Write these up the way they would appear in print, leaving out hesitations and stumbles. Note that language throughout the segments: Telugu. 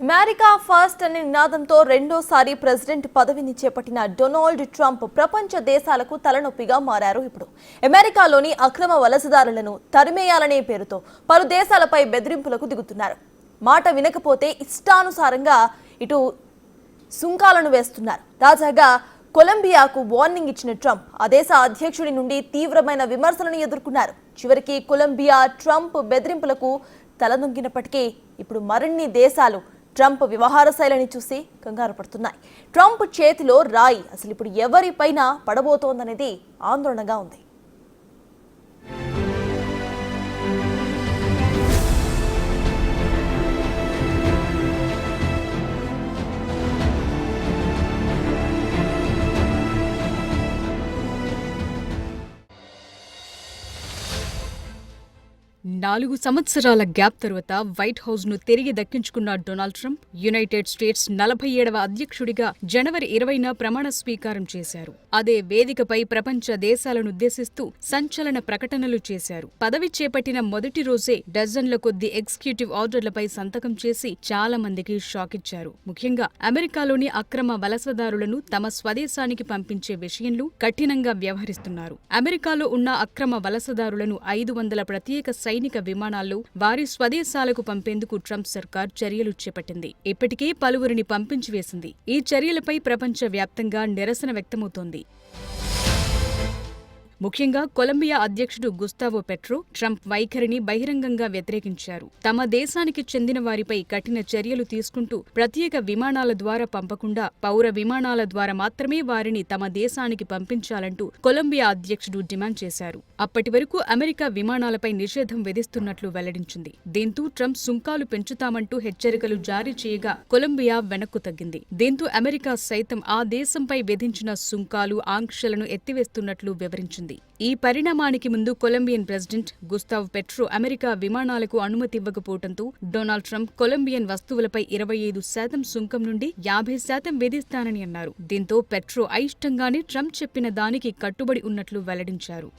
అమెరికా ఫస్ట్ అనే నినాదంతో రెండోసారి ప్రెసిడెంట్ పదవిని చేపట్టిన డొనాల్డ్ ట్రంప్ ప్రపంచ దేశాలకు తలనొప్పిగా మారారు. ఇప్పుడు అమెరికాలోని అక్రమ వలసదారులను తరిమేయాలనే పేరుతో పలు దేశాలపై బెదిరింపులకు దిగుతున్నారు. మాట వినకపోతే ఇష్టానుసారంగా ఇటు సుంకాలను వేస్తున్నారు. తాజాగా కొలంబియాకు వార్నింగ్ ఇచ్చిన ట్రంప్ ఆ దేశ అధ్యక్షుడి నుండి తీవ్రమైన విమర్శలను ఎదుర్కొన్నారు. చివరికి కొలంబియా ట్రంప్ బెదిరింపులకు తలదొంగినప్పటికీ ఇప్పుడు మరిన్ని దేశాలు ట్రంప్ వ్యవహార శైలిని చూసి కంగారు పడుతున్నాయి. ట్రంప్ చేతిలో రాయి అసలు ఇప్పుడు ఎవరిపైన పడబోతోందనేది ఆందోళనగా ఉంది. నాలుగు సంవత్సరాల గ్యాప్ తరువాత వైట్ హౌస్ ను తిరిగి దక్కించుకున్న డొనాల్డ్ ట్రంప్ యునైటెడ్ స్టేట్స్ 47వ అధ్యక్షుడిగా జనవరి 20న ప్రమాణ స్వీకారం చేశారు. అదే వేదికపై ప్రపంచ దేశాలనుద్దేశిస్తూ సంచలన ప్రకటనలు చేశారు. పదవి చేపట్టిన మొదటి రోజే డజన్ల కొద్ది ఎగ్జిక్యూటివ్ ఆర్డర్లపై సంతకం చేసి చాలా మందికి షాక్ ఇచ్చారు. ముఖ్యంగా అమెరికాలోని అక్రమ వలసదారులను తమ స్వదేశానికి పంపించే విషయంలో కఠినంగా వ్యవహరిస్తున్నారు. అమెరికాలో ఉన్న అక్రమ వలసదారులను 500 ప్రత్యేక సైనిక విమానాల్లో వారి స్వదేశాలకు పంపేందుకు ట్రంప్ సర్కార్ చర్యలు చేపట్టింది. ఇప్పటికే పలువురిని పంపించి వేసింది. ఈ చర్యలపై ప్రపంచ వ్యాప్తంగా నిరసన వ్యక్తమవుతోంది. ముఖ్యంగా కొలంబియా అధ్యక్షుడు గుస్తావో పెట్రో ట్రంప్ వైఖరిని బహిరంగంగా వ్యతిరేకించారు. తమ దేశానికి చెందిన వారిపై కఠిన చర్యలు తీసుకుంటూ ప్రత్యేక విమానాల ద్వారా పంపకుండా పౌర విమానాల ద్వారా మాత్రమే వారిని తమ దేశానికి పంపించాలంటూ కొలంబియా అధ్యక్షుడు డిమాండ్ చేశారు. అప్పటి వరకు అమెరికా విమానాలపై నిషేధం విధిస్తున్నట్లు వెల్లడించింది. దీంతో ట్రంప్ సుంకాలు పెంచుతామంటూ హెచ్చరికలు జారీ చేయగా కొలంబియా వెనక్కు తగ్గింది. దీంతో అమెరికా సైతం ఆ దేశంపై విధించిన సుంకాలు ఆంక్షలను ఎత్తివేస్తున్నట్లు వివరించింది. ఈ పరిణామానికి ముందు Colombian president Gustav petro America విమానాలకు అనుమతి ఇవ్వకపోవడంతో డొనాల్డ్ ట్రంప్ కొలంబియన్ వస్తువులపై 25% సుంకం నుండి 50% విధిస్తానని అన్నారు. దీంతో పెట్రో అయిష్టంగానే ట్రంప్ చెప్పిన దానికి కట్టుబడి ఉన్నట్లు వెల్లడించారు.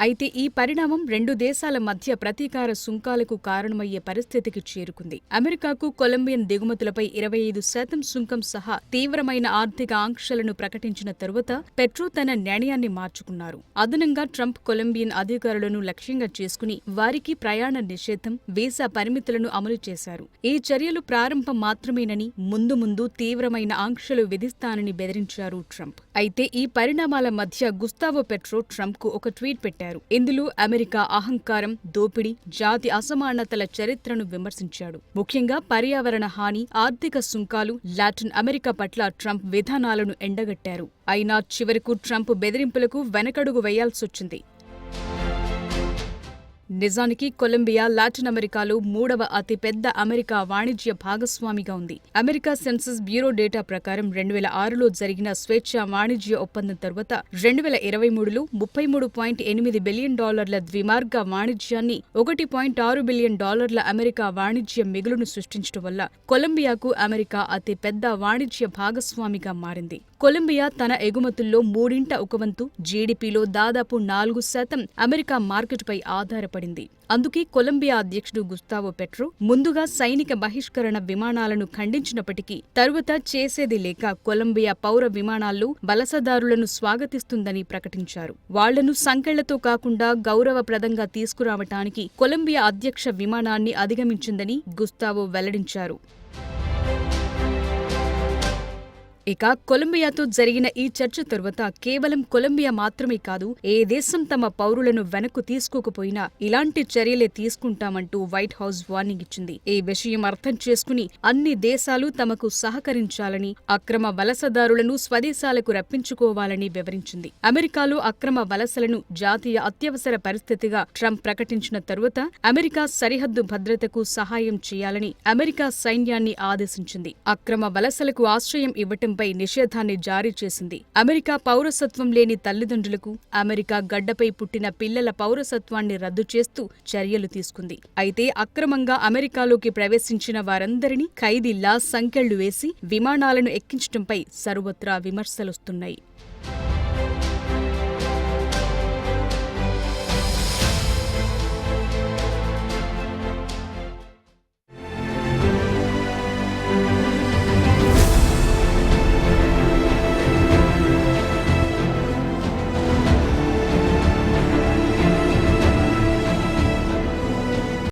అయితే ఈ పరిణామం రెండు దేశాల మధ్య ప్రతీకార సుంకాలకు కారణమయ్యే పరిస్థితికి చేరుకుంది. అమెరికాకు కొలంబియన్ దిగుమతులపై 25% సుంకం సహా తీవ్రమైన ఆర్థిక ఆంక్షలను ప్రకటించిన తరువాత పెట్రో తన నిర్ణయాన్ని మార్చుకున్నారు. అదనంగా ట్రంప్ కొలంబియన్ అధికారులను లక్ష్యంగా చేసుకుని వారికి ప్రయాణ నిషేధం, వీసా పరిమితులను అమలు చేశారు. ఈ చర్యలు ప్రారంభం మాత్రమేనని, ముందు ముందు తీవ్రమైన ఆంక్షలు విధిస్తానని బెదిరించారు ట్రంప్. అయితే ఈ పరిణామాల మధ్య గుస్తావో పెట్రో ట్రంప్కు ఒక ట్వీట్ పెట్టారు. ఇందులో అమెరికా అహంకారం, దోపిడీ, జాతి అసమానతల చరిత్రను విమర్శించాడు. ముఖ్యంగా పర్యావరణ హాని, ఆర్థిక సుంకాలు, లాటిన్ అమెరికా పట్ల ట్రంప్ విధానాలను ఎండగట్టారు. అయినా చివరకు ట్రంప్ బెదిరింపులకు వెనకడుగు వేయాల్సొచ్చింది. నిజానికి కొలంబియా లాటిన్ అమెరికాలో 3వ అతిపెద్ద అమెరికా వాణిజ్య భాగస్వామిగా ఉంది. అమెరికా సెన్సస్ బ్యూరో డేటా ప్రకారం 2006లో జరిగిన స్వేచ్ఛా వాణిజ్య ఒప్పందం తరువాత 2023లో $33.8 బిలియన్ ద్విమార్గ వాణిజ్యాన్ని, $1.6 బిలియన్ అమెరికా వాణిజ్య మిగులును సృష్టించడం వల్ల కొలంబియాకు అమెరికా అతిపెద్ద వాణిజ్య భాగస్వామిగా మారింది. కొలంబియా తన ఎగుమతుల్లో 1/3 వంతు, జీడీపీలో దాదాపు 4% అమెరికా మార్కెట్పై ఆధారపడింది. అందుకే కొలంబియా అధ్యక్షుడు గుస్తావో పెట్రో ముందుగా సైనిక బహిష్కరణ విమానాలను ఖండించినప్పటికీ తరువాత చేసేది లేక కొలంబియా పౌర విమానాల్లో వలసదారులను స్వాగతిస్తుందని ప్రకటించారు. వాళ్లను సంకెళ్లతో కాకుండా గౌరవప్రదంగా తీసుకురావటానికి కొలంబియా అధ్యక్ష విమానాన్ని అధిగమించిందని గుస్తావో వెల్లడించారు. ఇక కొలంబియాతో జరిగిన ఈ చర్చ తరువాత కేవలం కొలంబియా మాత్రమే కాదు, ఏ దేశం తమ పౌరులను వెనక్కు తీసుకోకపోయినా ఇలాంటి చర్యలే తీసుకుంటామంటూ వైట్ హౌస్ వార్నింగ్ ఇచ్చింది. ఈ విషయం అర్థం చేసుకుని అన్ని దేశాలు తమకు సహకరించాలని, అక్రమ వలసదారులను స్వదేశాలకు రప్పించుకోవాలని వివరించింది. అమెరికాలో అక్రమ వలసలను జాతీయ అత్యవసర పరిస్థితిగా ట్రంప్ ప్రకటించిన తరువాత అమెరికా సరిహద్దు భద్రతకు సహాయం చేయాలని అమెరికా సైన్యాన్ని ఆదేశించింది. అక్రమ వలసలకు ఆశ్రయం ఇవ్వటం పై నిషేధాన్ని జారీ చేసింది. అమెరికా పౌరసత్వం లేని తల్లిదండ్రులకు, అమెరికా గడ్డపై పుట్టిన పిల్లల పౌరసత్వాన్ని రద్దు చేస్తూ చర్యలు తీసుకుంది. అయితే అక్రమంగా అమెరికాలోకి ప్రవేశించిన వారందరినీ ఖైదీల్లా సంకెళ్లు వేసి విమానాలను ఎక్కించడంపై సర్వత్రా విమర్శలొస్తున్నాయి.